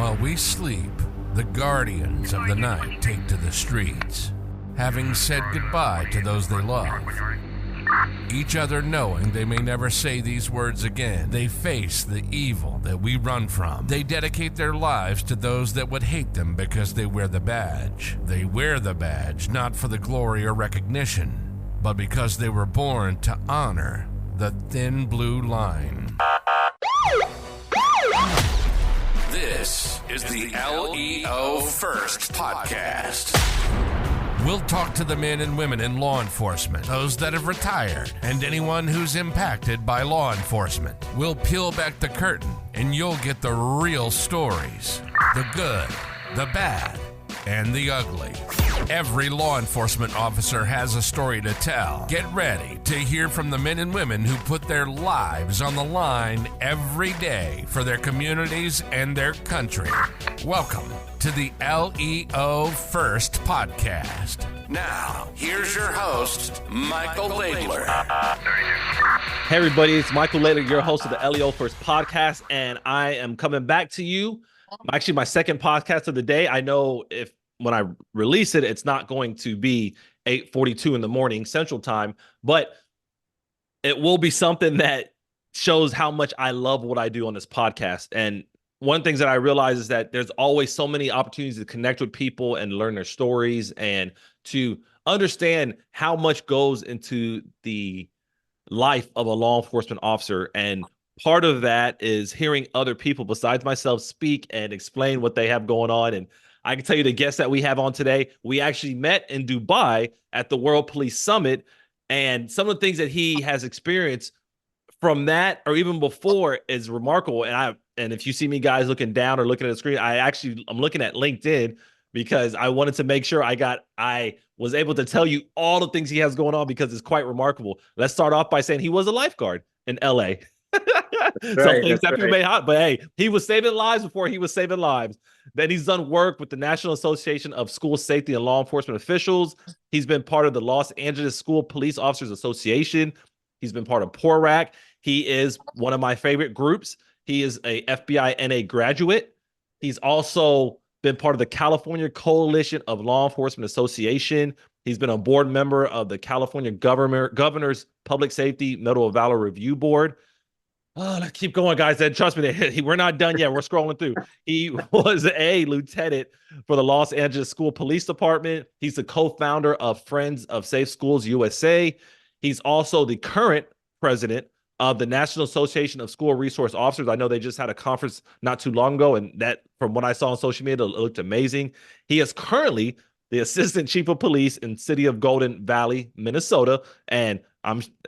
While we sleep, the guardians of the night take to the streets, having said goodbye to those they love. Each other knowing they may never say these words again, they face the evil that we run from. They dedicate their lives to those that would hate them because they wear the badge. They wear the badge not for the glory or recognition, but because they were born to honor the thin blue line. This is the LEO First Podcast. We'll talk to the men and women in law enforcement, those that have retired, and anyone who's impacted by law enforcement. We'll peel back the curtain, and you'll get the real stories. The good, the bad, and the ugly. Every law enforcement officer has a story to tell. Get ready to hear from the men and women who put their lives on the line every day for their communities and their country. Welcome to the LEO First Podcast. Now, here's your host, Michael Laidler. Hey everybody, it's Michael Laidler, your host of the LEO First Podcast, and I am coming back to you. Actually, my second podcast of the day. I know when I release it, it's not going to be 8:42 in the morning Central Time, but it will be something that shows how much I love what I do on this podcast. And one of the things that I realize is that there's always so many opportunities to connect with people and learn their stories and to understand how much goes into the life of a law enforcement officer. And part of that is hearing other people besides myself speak and explain what they have going on. And I can tell you the guest that we have on today, we actually met in Dubai at the World Police Summit, and some of the things that he has experienced from that or even before is remarkable. And if you see me guys looking down or looking at the screen, I'm looking at LinkedIn because I wanted to make sure I was able to tell you all the things he has going on because it's quite remarkable. Let's start off by saying he was a lifeguard in LA. Some things that people made hot, but hey, he was saving lives before he was saving lives. Then he's done work with the National Association of School Safety and Law Enforcement Officials. He's been part of the Los Angeles School Police Officers Association. He's been part of PORAC. He is one of my favorite groups. He is a FBI NA graduate. He's also been part of the California Coalition of Law Enforcement Association. He's been a board member of the California Governor's Public Safety Medal of Valor Review Board. Oh, let's keep going, guys. And trust me, we're not done yet. We're scrolling through. He was a lieutenant for the Los Angeles School Police Department. He's the co-founder of Friends of Safe Schools USA. He's also the current president of the National Association of School Resource Officers. I know they just had a conference not too long ago, and that, from what I saw on social media, it looked amazing. He is currently the assistant chief of police in city of Golden Valley, Minnesota, and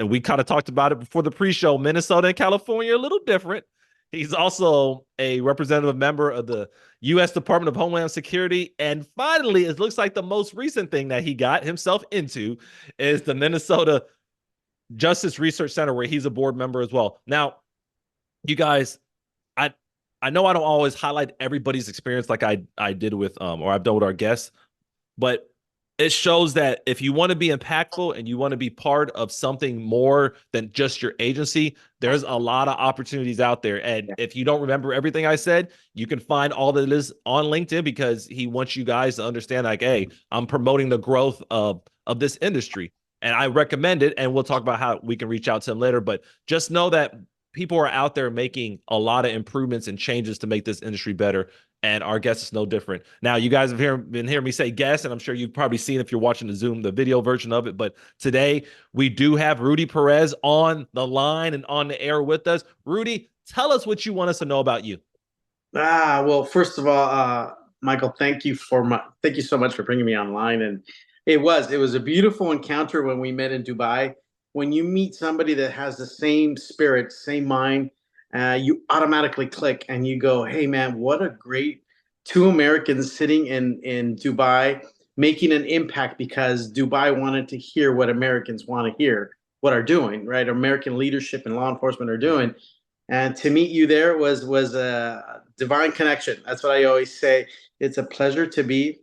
we kind of talked about it before the pre-show. Minnesota and California are a little different. He's also a representative member of the U.S. Department of Homeland Security. And finally, it looks like the most recent thing that he got himself into is the Minnesota Justice Research Center, where he's a board member as well. Now, you guys, I know I don't always highlight everybody's experience like I did with or I've done with our guests, but it shows that if you want to be impactful and you want to be part of something more than just your agency, there's a lot of opportunities out there. And if you don't remember everything I said, you can find all that is on LinkedIn because he wants you guys to understand, like, hey, I'm promoting the growth of this industry. And I recommend it. And we'll talk about how we can reach out to him later. But just know that people are out there making a lot of improvements and changes to make this industry better. And our guest is no different. Now, you guys have been hearing me say guest, and I'm sure you've probably seen if you're watching the video version of it. But today we do have Rudy Perez on the line and on the air with us. Rudy, tell us what you want us to know about you. Well, first of all, Michael, thank you so much for bringing me online. And it was a beautiful encounter when we met in Dubai. When you meet somebody that has the same spirit, same mind, you automatically click and you go, hey, man, what a great two Americans sitting in Dubai making an impact because Dubai wanted to hear what Americans want to hear, what are doing, right? American leadership and law enforcement are doing. And to meet you there was a divine connection. That's what I always say. It's a pleasure to be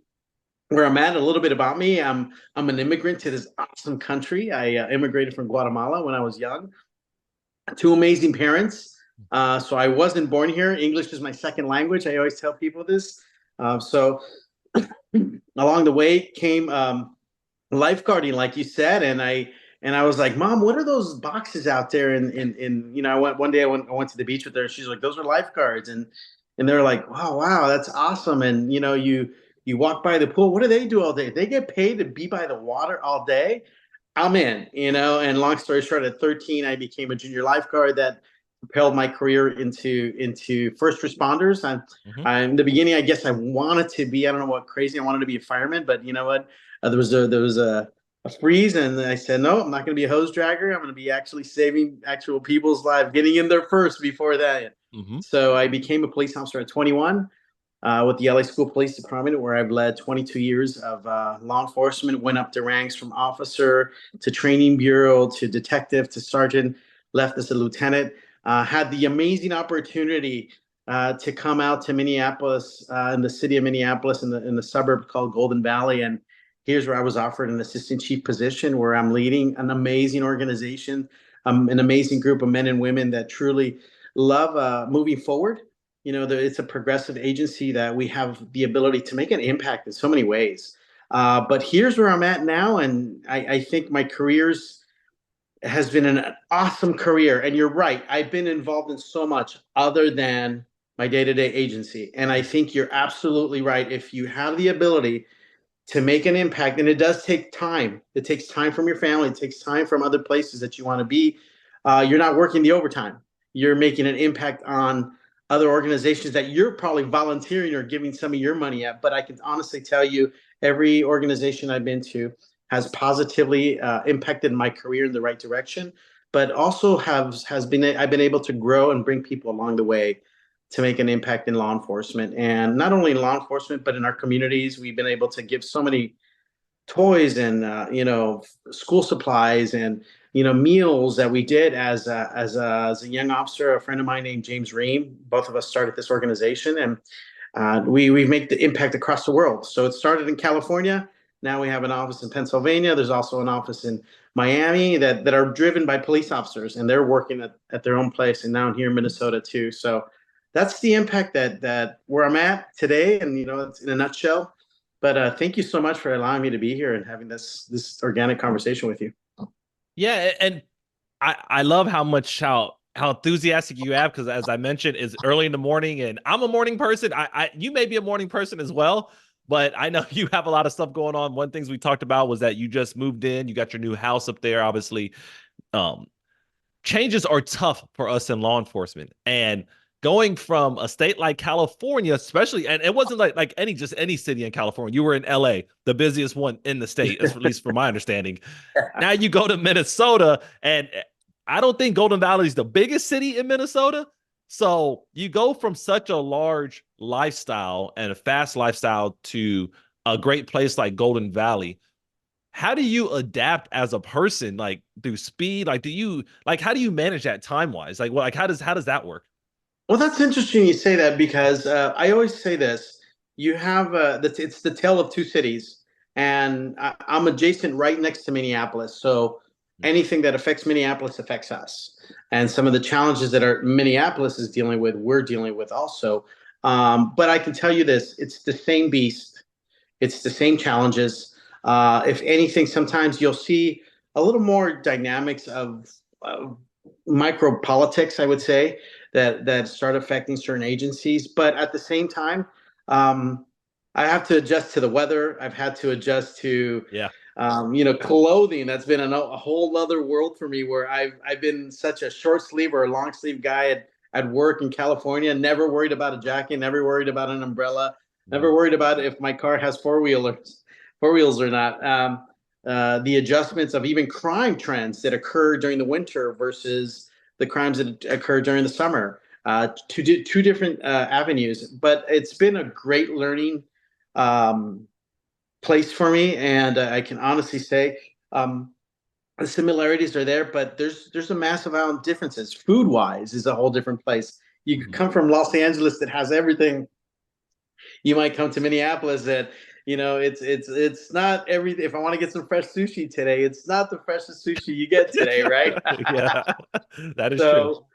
where I'm at. A little bit about me. I'm an immigrant to this awesome country. I immigrated from Guatemala when I was young. Two amazing parents. So I wasn't born here. English is my second language. I always tell people this. So along the way came lifeguarding, like you said, and I was like, Mom, what are those boxes out there? And I went one day. I went to the beach with her. And she's like, those are lifeguards, and they're like, wow, that's awesome. And you walk by the pool. What do they do all day? They get paid to be by the water all day. I'm in. And long story short, at 13, I became a junior lifeguard that propelled my career into first responders. I'm in the beginning. I guess I wanted to be. I don't know what crazy. I wanted to be a fireman, but you know what? There was a freeze, and I said, no, I'm not going to be a hose dragger. I'm going to be actually saving actual people's lives, getting in there first before that. So I became a police officer at 21 with the LA School Police Department, where I've led 22 years of law enforcement, went up the ranks from officer to training bureau to detective to sergeant, left as a lieutenant. Had the amazing opportunity to come out to Minneapolis, in the city of Minneapolis, in the suburb called Golden Valley. And here's where I was offered an assistant chief position, where I'm leading an amazing organization, an amazing group of men and women that truly love moving forward. It's a progressive agency that we have the ability to make an impact in so many ways. But here's where I'm at now, and I think my career's has been an awesome career. And you're right, I've been involved in so much other than my day-to-day agency. And I think you're absolutely right. If you have the ability to make an impact, and it does take time. It takes time from your family. It takes time from other places that you want to be. You're not working the overtime. You're making an impact on other organizations that you're probably volunteering or giving some of your money at. But I can honestly tell you, every organization I've been to has positively impacted my career in the right direction, but also I've been able to grow and bring people along the way to make an impact in law enforcement. And not only in law enforcement, but in our communities. We've been able to give so many toys and school supplies and meals that we did as a young officer. A friend of mine named James Ream, both of us started this organization, and we make the impact across the world. So it started in California. Now we have an office in Pennsylvania. There's also an office in Miami that are driven by police officers, and they're working at their own place, and now here in Minnesota too. So that's the impact that where I'm at today, and it's in a nutshell. But thank you so much for allowing me to be here and having this organic conversation with you. Yeah, and I love how enthusiastic you have, because as I mentioned, it's early in the morning, and I'm a morning person. You may be a morning person as well, but I know you have a lot of stuff going on. One things we talked about was that you just moved in, you got your new house up there. Obviously, changes are tough for us in law enforcement, and going from a state like California, especially, and it wasn't like any city in California. You were in LA, the busiest one in the state, at least from my understanding. Now you go to Minnesota, and I don't think Golden Valley is the biggest city in Minnesota. So you go from such a large lifestyle and a fast lifestyle to a great place like Golden Valley. How do you adapt as a person, like through speed? How do you manage that time wise? How does that work? Well, that's interesting you say that, because I always say this. You have it's the tale of two cities, and I'm adjacent right next to Minneapolis. So anything that affects Minneapolis affects us. And some of the challenges that Minneapolis is dealing with, we're dealing with also. But I can tell you this, it's the same beast. It's the same challenges. If anything, sometimes you'll see a little more dynamics of micro politics, I would say, that start affecting certain agencies. But at the same time, I have to adjust to the weather. I've had to adjust to clothing. That's been a whole other world for me, where I've been such a short sleeve or a long sleeve guy at work in California. Never worried about a jacket. Never worried about an umbrella. Never worried about if my car has four wheels or not. The adjustments of even crime trends that occur during the winter versus the crimes that occur during the summer. Two different avenues, but it's been a great learning place for me, and I can honestly say the similarities are there, but there's a massive amount of differences. Food wise is a whole different place. You could come from Los Angeles that has everything. You might come to Minneapolis that it's not everything. If I want to get some fresh sushi today, it's not the freshest sushi you get today, right? Yeah, that is true.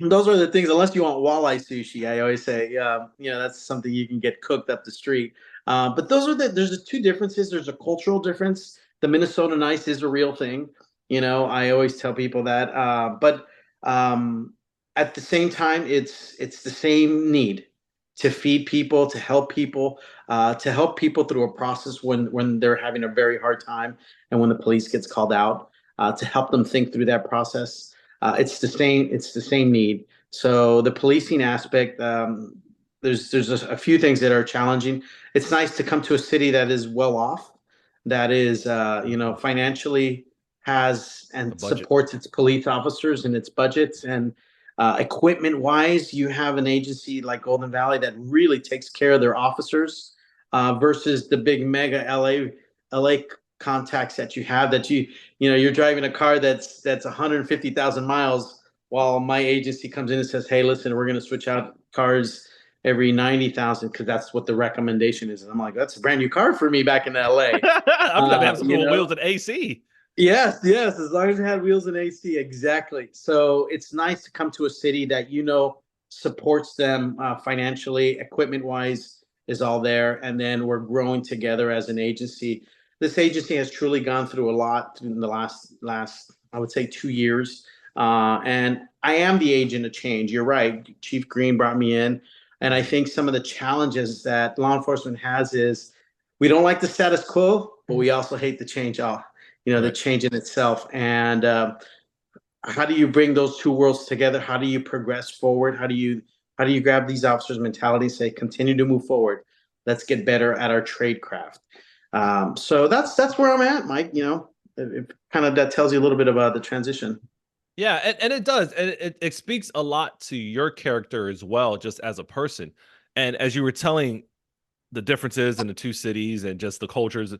those are the things. Unless you want walleye sushi, I always say, that's something you can get cooked up the street. But there's the two differences. There's a cultural difference. The Minnesota Nice is a real thing. I always tell people that. But at the same time, it's the same need to feed people, to help people through a process when they're having a very hard time, and when the police gets called out, to help them think through that process. It's the same. It's the same need. So the policing aspect, there's a few things that are challenging. It's nice to come to a city that is well off, that is financially has and supports its police officers and its budgets, and equipment wise, you have an agency like Golden Valley that really takes care of their officers, versus the big mega LA contacts that you have, that you're driving a car that's 150,000 miles, while my agency comes in and says, hey, listen, we're going to switch out cars every 90,000 because that's what the recommendation is. And I'm like, that's a brand new car for me back in LA. I'm gonna have some cool wheels and AC. Yes, as long as it had wheels and AC, exactly. So it's nice to come to a city that supports them financially, equipment wise is all there, and then we're growing together as an agency. This agency has truly gone through a lot in the last I would say 2 years, and I am the agent of change. You're right. Chief Green brought me in, and I think some of the challenges that law enforcement has is we don't like the status quo, but we also hate the change. The change in itself. And how do you bring those two worlds together? How do you progress forward? How do you grab these officers' mentality and say, continue to move forward? Let's get better at our trade craft. So that's where I'm at, Mike. It kind of that tells you a little bit about the transition. Yeah, and it does. And it speaks a lot to your character as well, just as a person. And as you were telling the differences in the two cities and just the cultures,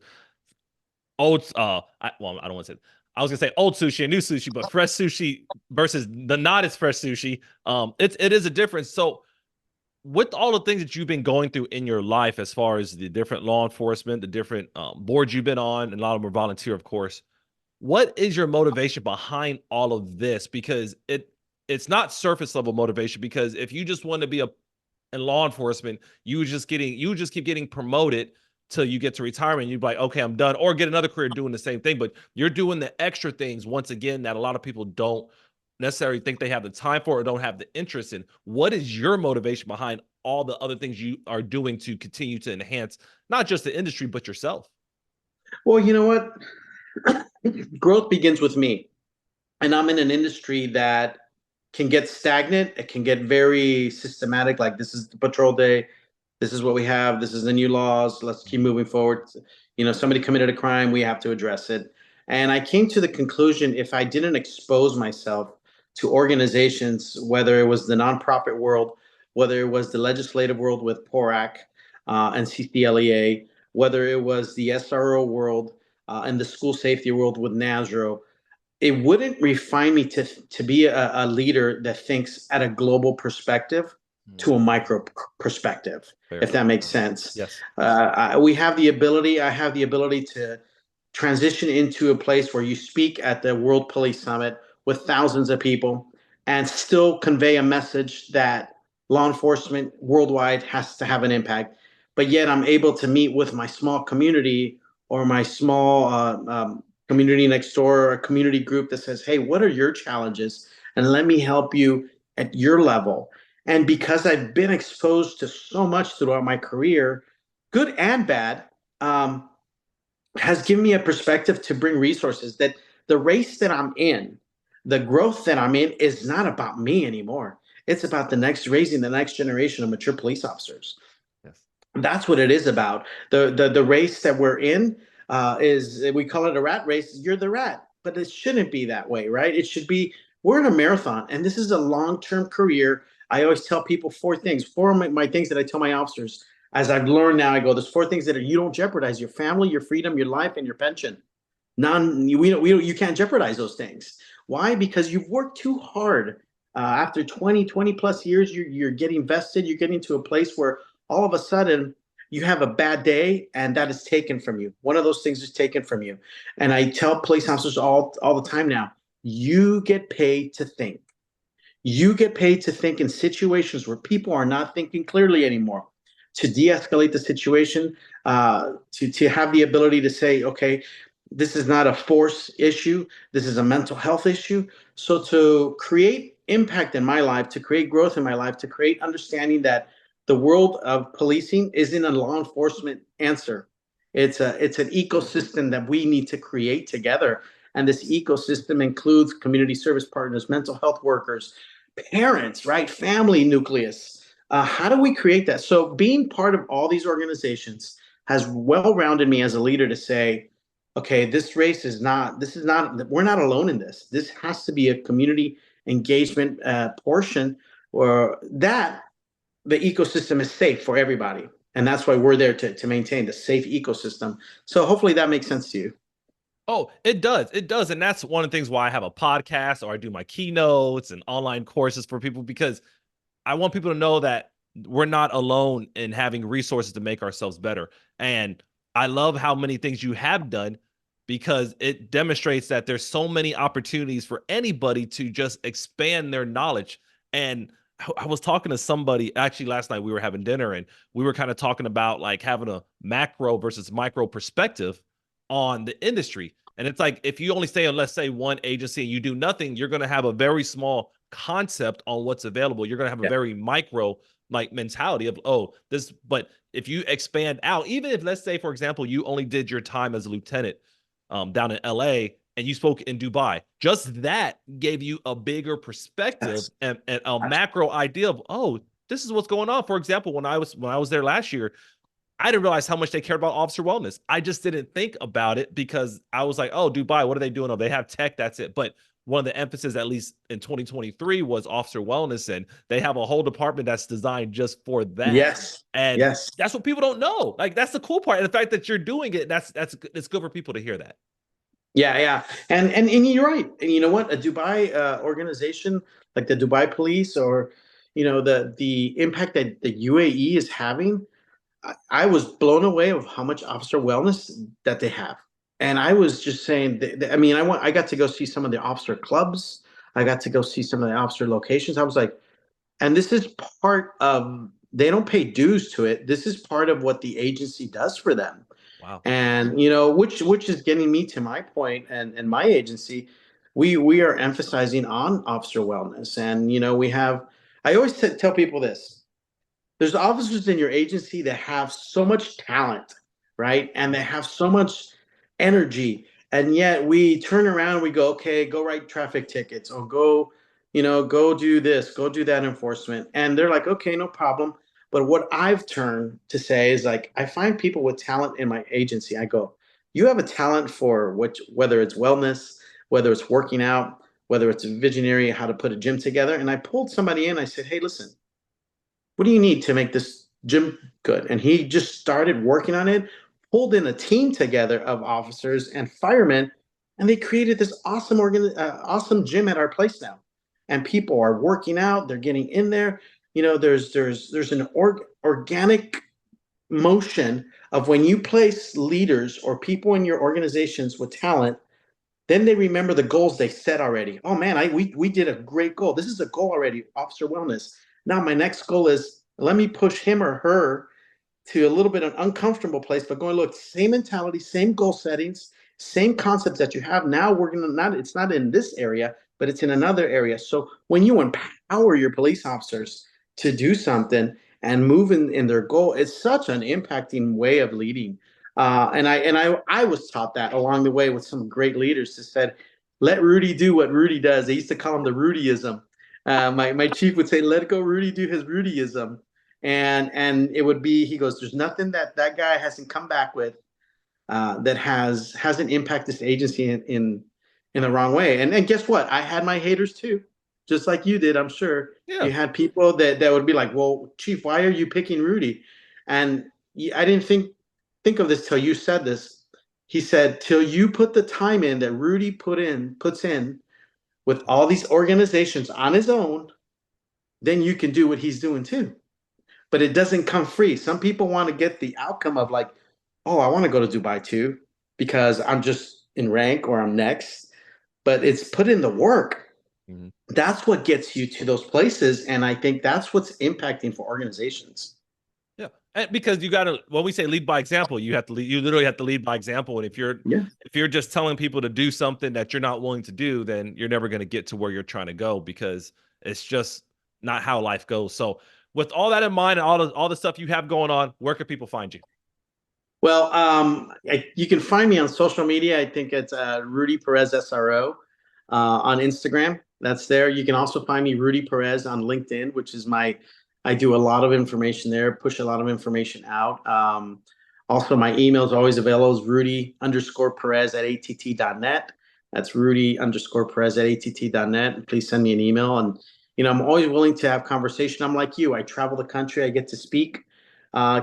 I don't want to say, I was gonna say old sushi and new sushi, but fresh sushi versus the not as fresh sushi, it is a difference. So with all the things that you've been going through in your life, as far as the different law enforcement, the different boards you've been on, and a lot of them are volunteer, of course, what is your motivation behind all of this? Because it's not surface level motivation, because if you just want to be in law enforcement, you would just keep getting promoted till you get to retirement. You'd be like, okay, I'm done, or get another career doing the same thing. But you're doing the extra things, once again, that a lot of people don't necessarily think they have the time for or don't have the interest in. What is your motivation behind all the other things you are doing to continue to enhance not just the industry, but yourself? Well, you know what? Growth begins with me. And I'm in an industry that can get stagnant. It can get very systematic. Like, this is the patrol day. This is what we have. This is the new laws. Let's keep moving forward. Somebody committed a crime. We have to address it. And I came to the conclusion, if I didn't expose myself to organizations, whether it was the nonprofit world, whether it was the legislative world with PORAC and CCLEA, whether it was the SRO world and the school safety world with NASRO, it wouldn't refine me to be a leader that thinks at a global perspective to a micro perspective, if that makes sense. Yes. I have the ability to transition into a place where you speak at the World Police Summit with thousands of people and still convey a message that law enforcement worldwide has to have an impact. But yet I'm able to meet with my small community or my small community next door, or a community group that says, hey, what are your challenges? And let me help you at your level. And because I've been exposed to so much throughout my career, good and bad, has given me a perspective to bring resources. That the race that I'm in, the growth that I'm in, is not about me anymore. It's about raising the next generation of mature police officers. Yes. That's what it is about. The race that we're in is, we call it a rat race. You're the rat, but it shouldn't be that way, right? It should be, we're in a marathon, and this is a long-term career. I always tell people four of my things that I tell my officers. As I've learned now, I go, there's four things that you don't jeopardize: your family, your freedom, your life, and your pension. You can't jeopardize those things. Why? Because you've worked too hard. After 20 plus years, you're getting vested. You're getting to a place where all of a sudden you have a bad day, and that is taken from you. One of those things is taken from you. And I tell police officers all the time now, you get paid to think. You get paid to think in situations where people are not thinking clearly anymore, to de-escalate the situation, to have the ability to say, okay, this is not a force issue, this is a mental health issue. So to create impact in my life, to create growth in my life, to create understanding that the world of policing isn't a law enforcement answer. It's an ecosystem that we need to create together. And this ecosystem includes community service partners, mental health workers, parents, right? Family nucleus. How do we create that? So being part of all these organizations has well-rounded me as a leader to say, okay, this is not, we're not alone in this. This has to be a community engagement portion, or that the ecosystem is safe for everybody. And that's why we're there to maintain the safe ecosystem. So hopefully that makes sense to you. Oh, it does. It does. And that's one of the things why I have a podcast or I do my keynotes and online courses for people, because I want people to know that we're not alone in having resources to make ourselves better. And I love how many things you have done, because it demonstrates that there's so many opportunities for anybody to just expand their knowledge. And I was talking to somebody actually last night. We were having dinner and we were kind of talking about like having a macro versus micro perspective on the industry. And it's like, if you only stay on, let's say, one agency and you do nothing, you're going to have a very small concept on what's available. You're going to have a very micro like mentality of, oh, this. But if you expand out, even if, let's say, for example, you only did your time as a lieutenant down in LA and you spoke in Dubai, just that gave you a bigger perspective and a macro idea of, oh, this is what's going on. For example, when I was there last year, I didn't realize how much they cared about officer wellness. I just didn't think about it because I was like, oh, Dubai, what are they doing? Oh, they have tech, that's it. But one of the emphasis, at least in 2023, was officer wellness. And they have a whole department that's designed just for that. Yes. And yes. That's what people don't know. Like, that's the cool part. And the fact that you're doing it, it's good for people to hear that. Yeah. And you're right. And you know what? A Dubai organization like the Dubai police, or, the impact that the UAE is having, I was blown away of how much officer wellness that they have. And I was just saying, I mean, I got to go see some of the officer clubs. I got to go see some of the officer locations. I was like, and this is part of, they don't pay dues to it. This is part of what the agency does for them. Wow. And, which is getting me to my point, and my agency, we are emphasizing on officer wellness. And, I always tell people this: there's officers in your agency that have so much talent, right? And they have so much energy. And yet we turn around, we go, okay, go write traffic tickets, or go do this, go do that enforcement. And they're like, okay, no problem. But what I've turned to say is, like, I find people with talent in my agency. I go, you have a talent for whether it's wellness, whether it's working out, whether it's a visionary, how to put a gym together. And I pulled somebody in. I said, hey, listen, what do you need to make this gym good? And he just started working on it, pulled in a team together of officers and firemen, and they created this awesome gym at our place now. And people are working out, they're getting in there. There's an organic motion of, when you place leaders or people in your organizations with talent, then they remember the goals they set already. Oh man, we did a great goal. This is a goal already, officer wellness. Now my next goal is, let me push him or her to a little bit of an uncomfortable place, but going, look, same mentality, same goal settings, same concepts that you have. Now we're gonna it's not in this area, but it's in another area. So when you empower your police officers to do something and move in their goal, it's such an impacting way of leading. And I was taught that along the way with some great leaders who said, let Rudy do what Rudy does. They used to call him the Rudyism. My chief would say, let go Rudy do his Rudyism. And it would be, he goes, there's nothing that guy hasn't come back with that hasn't impacted this agency in the wrong way. And guess what? I had my haters too, just like you did. I'm sure you had people that would be like, well, chief, why are you picking Rudy? And I didn't think of this till you said this. He said, till you put the time in that Rudy puts in with all these organizations on his own, then you can do what he's doing too. But it doesn't come free. Some people want to get the outcome of, like, oh, I want to go to Dubai too because I'm just in rank or I'm next. But it's put in the work. Mm-hmm. that's what gets you to those places. And I think that's what's impacting for organizations. Yeah, and because you got to, when we say lead by example, you have to lead, you literally have to lead by example. And if you're just telling people to do something that you're not willing to do, then you're never going to get to where you're trying to go, because it's just not how life goes. So with all that in mind and all the stuff you have going on, where can people find you? Well, you can find me on social media. I think it's Rudy Perez SRO on Instagram. That's there. You can also find me Rudy Perez on LinkedIn, which is I do a lot of information there, push a lot of information out. Also, my email is always available, is Rudy_Perez at att.net. That's Rudy_Perez at att.net. Please send me an email. And, I'm always willing to have conversation. I'm like you. I travel the country. I get to speak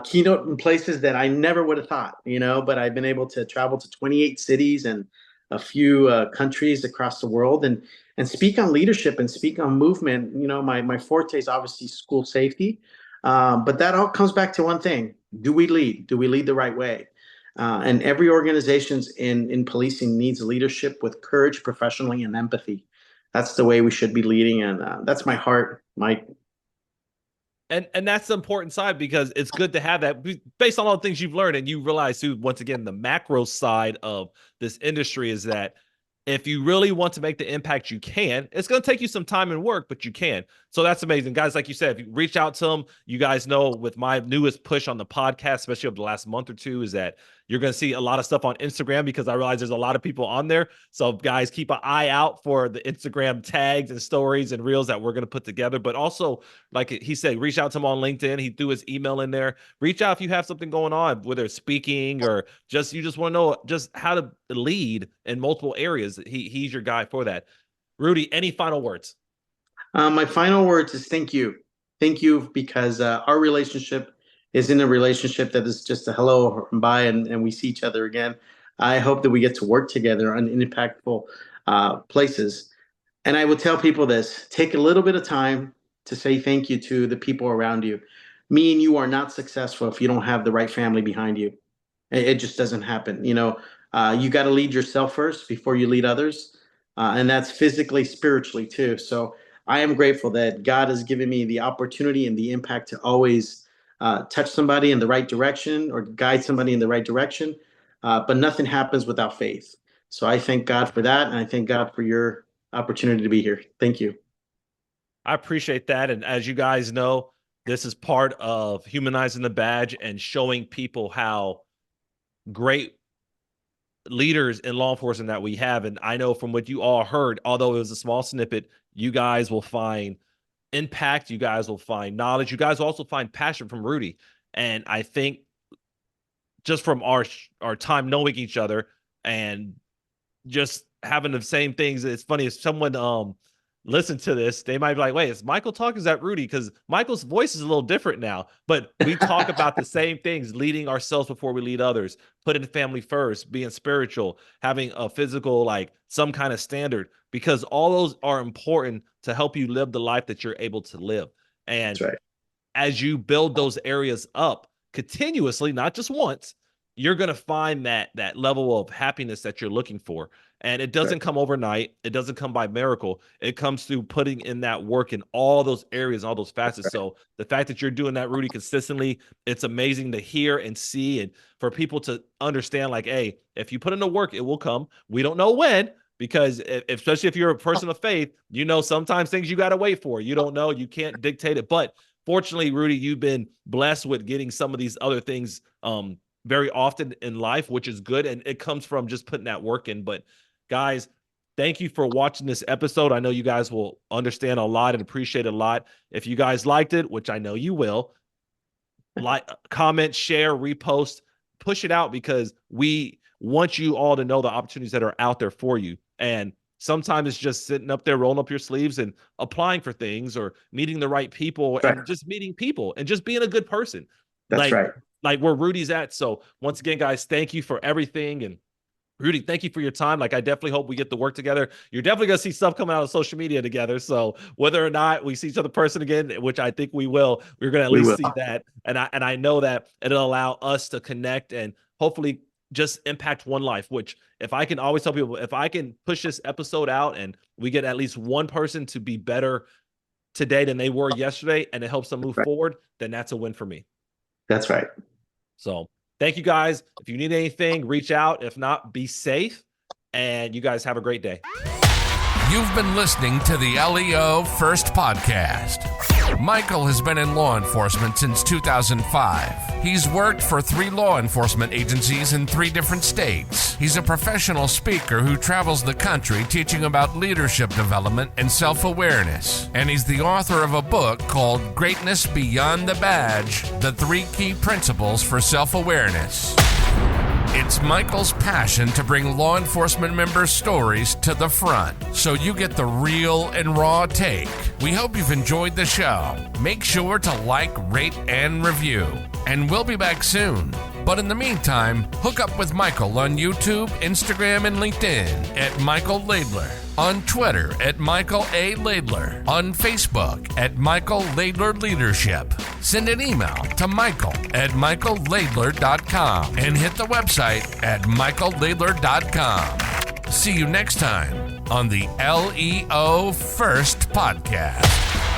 keynote in places that I never would have thought, but I've been able to travel to 28 cities and a few countries across the world and speak on leadership and speak on movement. My forte is obviously school safety, but that all comes back to one thing. Do we lead? Do we lead the right way? And every organization in policing needs leadership with courage, professionally, and empathy. That's the way we should be leading. And that's my heart, Mike. And that's the important side, because it's good to have that based on all the things you've learned. And you realize, too, once again, the macro side of this industry is that if you really want to make the impact, you can. It's going to take you some time and work, but you can. So that's amazing. Guys, like you said, if you reach out to them, you guys know with my newest push on the podcast, especially over the last month or two, is that you're going to see a lot of stuff on Instagram, because I realize there's a lot of people on there. So guys, keep an eye out for the Instagram tags and stories and reels that we're going to put together. But also, like he said, reach out to him on LinkedIn. He threw his email in there. Reach out if you have something going on, whether it's speaking or you just want to know just how to lead in multiple areas. He's your guy for that. Rudy, any final words? My final words is thank you. Thank you, because our relationship is in a relationship that is just a hello and bye, and we see each other again. I hope that we get to work together on impactful places. And I would tell people this: take a little bit of time to say thank you to the people around you. Me and you are not successful if you don't have the right family behind you. It just doesn't happen. You got to lead yourself first before you lead others. And that's physically, spiritually too. So I am grateful that God has given me the opportunity and the impact to always touch somebody in the right direction or guide somebody in the right direction. But nothing happens without faith. So I thank God for that. And I thank God for your opportunity to be here. Thank you. I appreciate that. And as you guys know, this is part of humanizing the badge and showing people how great leaders in law enforcement that we have. And I know from what you all heard, although it was a small snippet, you guys will find impact. You guys will find knowledge. You guys will also find passion from Rudy. And I think just from our time knowing each other and just having the same things, it's funny, if someone listen to this, they might be like, wait, is Michael talking? Is that Rudy? Because Michael's voice is a little different now, but we talk about the same things: leading ourselves before we lead others, putting family first, being spiritual, having a physical, like some kind of standard, because all those are important to help you live the life that you're able to live. And That's right. As you build those areas up continuously, not just once, you're going to find that level of happiness that you're looking for. And it doesn't come overnight. It doesn't come by miracle. It comes through putting in that work in all those areas, all those facets. Right. So the fact that you're doing that, Rudy, consistently, it's amazing to hear and see, and for people to understand, like, hey, if you put in the work, it will come. We don't know when, because especially if you're a person of faith, sometimes things you got to wait for. You don't know. You can't dictate it. But fortunately, Rudy, you've been blessed with getting some of these other things very often in life, which is good. And it comes from just putting that work in. But guys, thank you for watching this episode. I know you guys will understand a lot and appreciate a lot. If you guys liked it, which I know you will, like, comment, share, repost, push it out, because we want you all to know the opportunities that are out there for you. And sometimes it's just sitting up there, rolling up your sleeves and applying for things, or meeting the right people, right, and just meeting people and just being a good person. That's right. Like where Rudy's at. So once again, guys, thank you for everything. And Rudy, thank you for your time. Like, I definitely hope we get to work together. You're definitely going to see stuff coming out of social media together. So whether or not we see each other in person again, which I think we will, we're going to at least see that. And I know that it'll allow us to connect and hopefully just impact one life, which if I can always tell people, if I can push this episode out and we get at least one person to be better today than they were yesterday, and it helps them move forward, then that's a win for me. That's right. So thank you guys. If you need anything, reach out. If not, be safe. And you guys have a great day. You've been listening to the LEO First Podcast. Michael has been in law enforcement since 2005. He's worked for 3 law enforcement agencies in 3 different states. He's a professional speaker who travels the country teaching about leadership development and self-awareness. And he's the author of a book called Greatness Beyond the Badge: The 3 Key Principles for Self-Awareness. It's Michael's passion to bring law enforcement members' stories to the front, so you get the real and raw take. We hope you've enjoyed the show. Make sure to like, rate, and review. And we'll be back soon. But in the meantime, hook up with Michael on YouTube, Instagram, and LinkedIn at Michael Laidler, on Twitter at Michael A. Laidler, on Facebook at Michael Laidler Leadership. Send an email to michael@michaellaidler.com and hit the website at michaellaidler.com. See you next time on the LEO First Podcast.